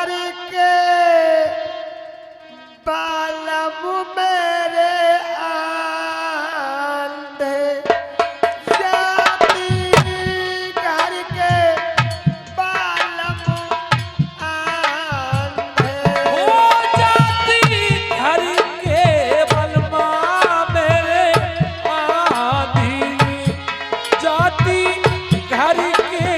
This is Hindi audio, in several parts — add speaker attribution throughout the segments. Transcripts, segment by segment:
Speaker 1: के बालम मेरे आंधे जाती घर के बालम आंधे
Speaker 2: हो जाती घर के बलमा मेरे आंधी जाती घर के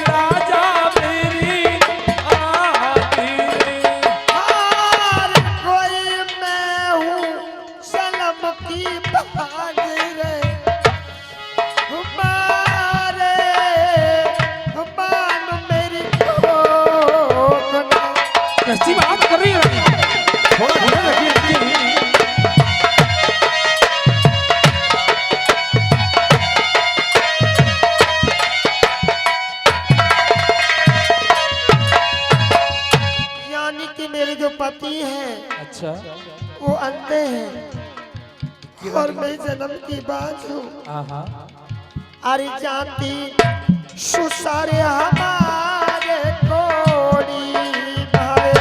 Speaker 2: राजा मेरी आंधी
Speaker 1: और कोई मैं हूँ सनम की भाग रे हमारे बाल मेरी कोकना
Speaker 2: कैसी बात कर रही है रानी? थोड़ा धीरे रखिए रखिए।
Speaker 1: यानी कि मेरे जो पति हैं
Speaker 2: अच्छा
Speaker 1: वो अंधे हैं और मैं जन्म की बात हूँ।
Speaker 2: हाँ
Speaker 1: अरे जानती सुसारे हमारे कोड़ी भाई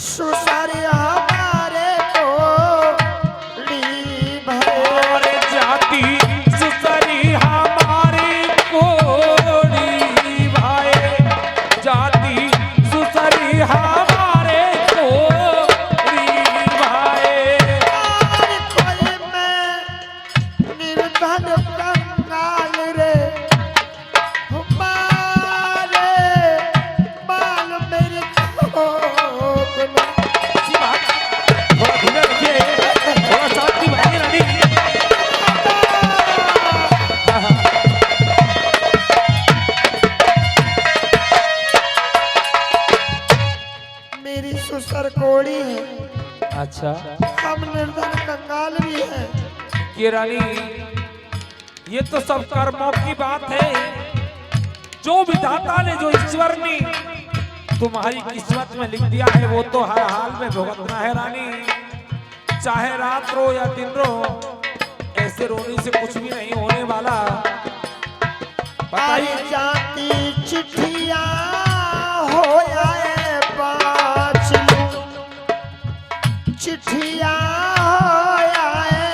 Speaker 1: सुसारे हमारे कोड़ी भाई
Speaker 2: अरे जाती सुसरी हमारी कोड़ी भाई जाती सुसरी हमारे कोड़ी भाई
Speaker 1: और कोई मैं निर्धन कंगाल रे हमारे बाल मेरे कोकना
Speaker 2: अच्छी बात थोड़ा धीरे रखिए थोड़ा शांति बनाइए रानी
Speaker 1: मेरी सुसर कोड़ी है
Speaker 2: अच्छा
Speaker 1: हम निर्धन कंगाल भी हैं।
Speaker 2: कि रानी ये तो सब कर्मों की बात है जो विधाता ने जो ईश्वर ने तुम्हारी किस्मत में लिख दिया है वो तो हर हाल में भुगतना है रानी चाहे रात रो या दिन रो ऐसे रोने से कुछ भी नहीं होने वाला
Speaker 1: आई
Speaker 2: बताइए
Speaker 1: जाती चिट्ठियां हो आए पाँच चिट्ठियां हो आए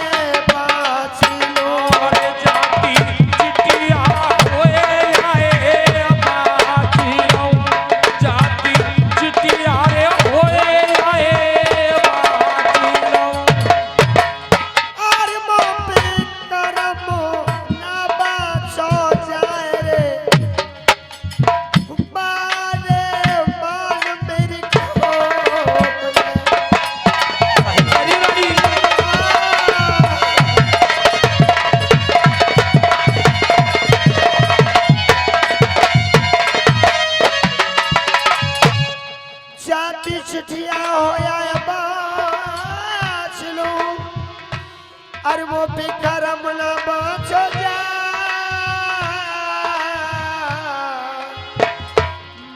Speaker 1: पाँच
Speaker 2: और जाती चिट्ठियां होए आए बातियों जाती चिट्ठियां रे होए आए बातियों
Speaker 1: और मों पे करमो ना बाचो जाए रे बारे बाल मेरी कोकना
Speaker 2: हरी रानी
Speaker 1: जाती चिट्ठियां होया बाचलू अरे वो भी करम ना बाचो जा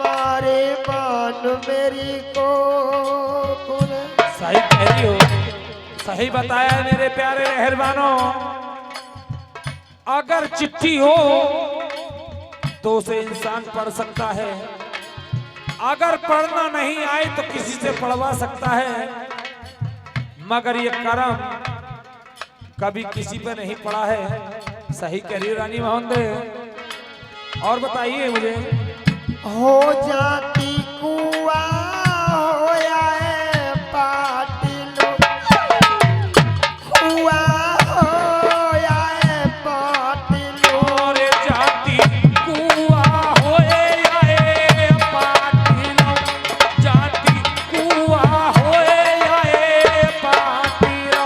Speaker 1: मारे मान मेरी कोकना
Speaker 2: सही कह रही हो सही बताया है मेरे प्यारे मेहरबानों अगर चिट्ठी हो तो उसे इंसान पढ़ सकता है अगर पढ़ना नहीं आए तो किसी से पढ़वा सकता है मगर ये कर्म कभी किसी पे नहीं पड़ा है सही कह रही हो रानी मोहन और बताइए मुझे
Speaker 1: हो जाती कुआ होया है पाटिलो कुआ होया है पाटिलो
Speaker 2: और जाती कुआ होए आए पाटिलो जाती कुआ होए आए पाटिलो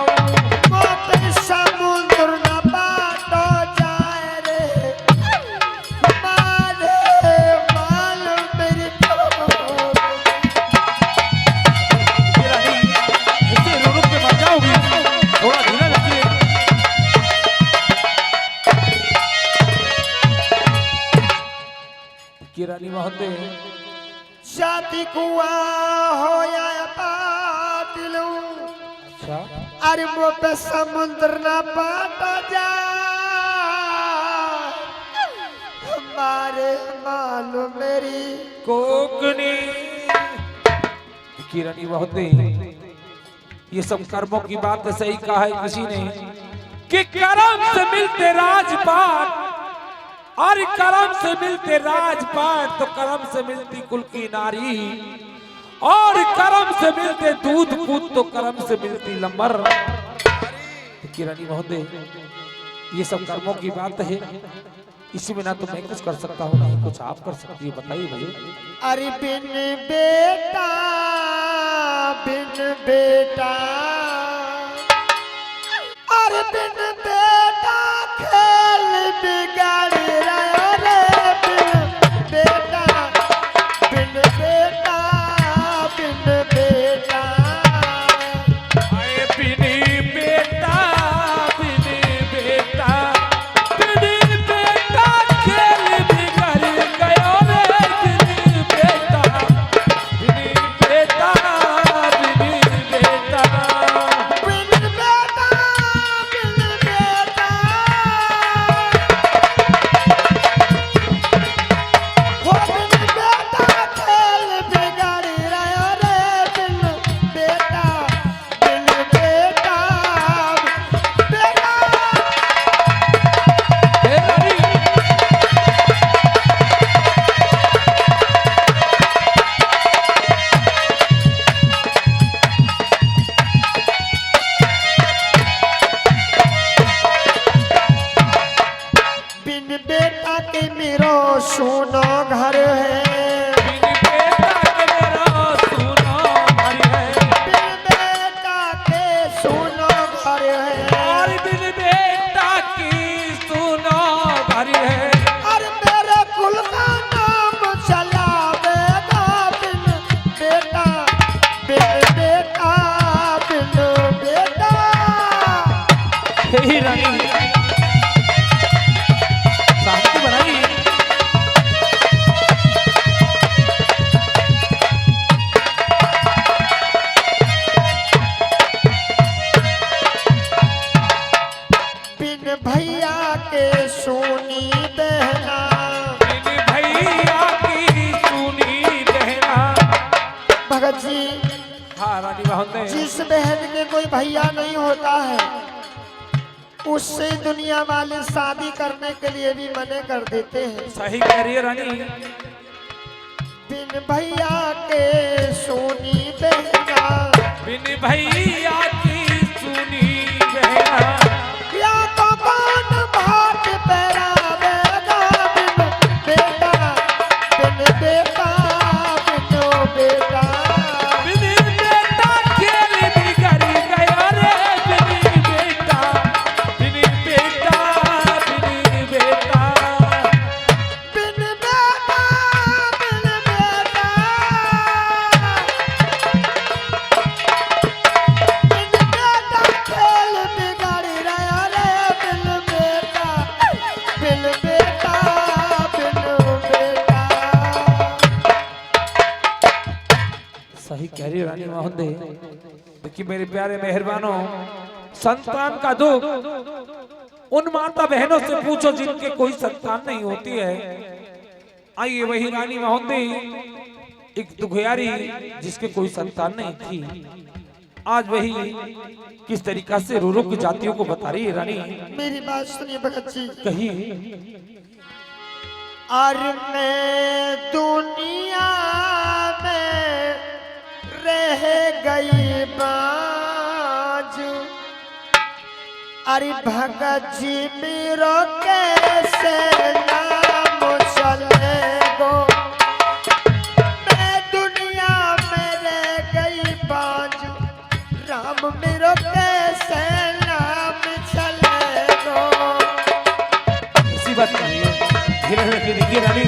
Speaker 1: मोपे समुद्र न बाटो जाए रे मारे माल मेरी कोकना
Speaker 2: ये रानी ऐसे रो रो के मर जाओगी थोड़ा धीरे रखिए कि रानी महोदय
Speaker 1: शादी कुआ होया है पाटिलो
Speaker 2: अच्छा
Speaker 1: अरे वो पे समुद्र ना बाटो जा हमारे मालूम मेरी
Speaker 2: कोकनी किरणी महोदय, ये सब कर्मों की बात सही कहा है किसी ने कि कर्म से मिलते राजपाट, और कर्म से मिलते राजपाट तो कर्म से मिलती कुल की नारी, और कर्म से मिलते दूध पूत तो कर्म से मिलती लंबर। किरणी महोदय, ये सब कर्मों की बात है, इसी में ना तो मैं कुछ कर सकता हूँ, ना कुछ आप कर सकती है, बताइए मुझे।
Speaker 1: अरे बिन बेटा अरे बिन बेटा खेल बिगाड़ रहा रे, बिन बेटा बिन बेटा बिन बेटा।
Speaker 2: आए बिनी बेटा बिनी बेटा बिनी बेटा खेल बिगड़ गयो रे, बिनी बेटा बिनी बेटा बिनी बेटा।
Speaker 1: बिन बेटा बिन बेटा हो, बिन बेटा खेल बिगाड़ रहा रे, बिन बेटा बिन बेटा बेटा।
Speaker 2: हे रानी,
Speaker 1: बिन बेटा के मेरो सोना घर है,
Speaker 2: बिनी बेटा के मेरा सुनो घर है,
Speaker 1: बिन बेटा के सोना घर है।
Speaker 2: और बिनी बेटा की सुनो घर है।
Speaker 1: और मेरे कुल का नाम चलावेगा, बिन बेटा बिन बेटा बिन बेटा।
Speaker 2: हे रानी, शांति बनाई।
Speaker 1: बिन भैया के सोनी बहना,
Speaker 2: बिन भैया की सुनी बहना।
Speaker 1: भगत जी
Speaker 2: हाँ रानी महोदय,
Speaker 1: जिस बहन के कोई भैया नहीं होता है, उससे दुनिया वाले शादी करने के लिए भी मने कर देते हैं।
Speaker 2: सही कह रही है रानी।
Speaker 1: बिन भैया के सोनी बहना,
Speaker 2: बिन भैया की सुनी बहना।
Speaker 1: या तो कौन भाट पहरावेगा, बिन बेटा बिन बेटा बिन बेटा।
Speaker 2: बिन बेटा खेल बिगड़ गया रे, बिन बेटा बिन बेटा बिन बेटा।
Speaker 1: बिन बेटा बिन बेटा बिन बेटा खेल बिगाड़ रहा रे, बिन बेटा बिन बेटा बिन बेटा।
Speaker 2: सही कह रही है रानी महोदय। देखिए मेरे प्यारे मेहरबानों, संतान का दुख उन माता बहनों से पूछो जिनके कोई संतान नहीं होती है। आइए वही रानी महोदय, एक दुखियारी जिसके कोई संतान नहीं थी, आज वही किस तरीका से रो रो की जातियों को बता रही है रानी।
Speaker 1: मेरी बात सुनिए भगत जी।
Speaker 2: कही
Speaker 1: और मैं दुनिया में रह गई बाज, अरे भगत जी मेरो कैसे नाम चलेगो। मैं दुनिया में रह गई बाज, राम मेरो कैसे नाम चलेगो।
Speaker 2: इसी बात कर रही है। धीरे धीरे देखिए रानी,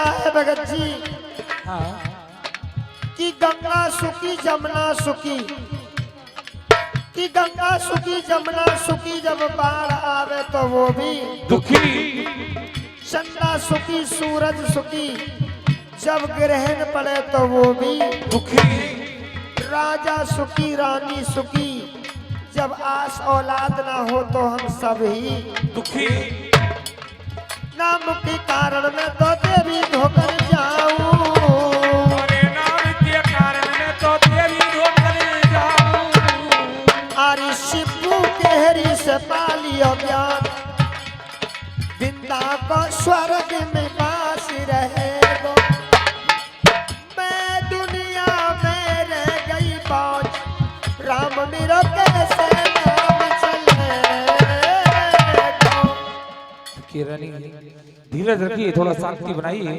Speaker 1: क्या है भगत जी
Speaker 2: हाँ
Speaker 1: कि गंगा सुखी जमुना सुखी, कि गंगा सुखी जमुना सुखी, जब बाढ़ आवे तो वो भी
Speaker 2: दुखी,
Speaker 1: चंदा सुखी सूरज सुखी, जब ग्रहण पड़े तो वो भी
Speaker 2: दुखी,
Speaker 1: राजा सुखी रानी सुखी, जब आस औलाद ना हो तो हम सब ही
Speaker 2: दुखी।
Speaker 1: नाम के कारण मैं तो देवी धोकर जाऊं,
Speaker 2: अरे नाम के कारण मैं तो तेरी धोकर जाऊं।
Speaker 1: आरी शिपू केहरी से पालियो ज्ञान, बिंदा को स्वर्ग में पास रहेगो। मैं दुनिया में रह गई बाज, राम मेरो कैसे नाम चलेगो।
Speaker 2: किरणी धीरज रखिए, थोड़ा शांति बनाइए।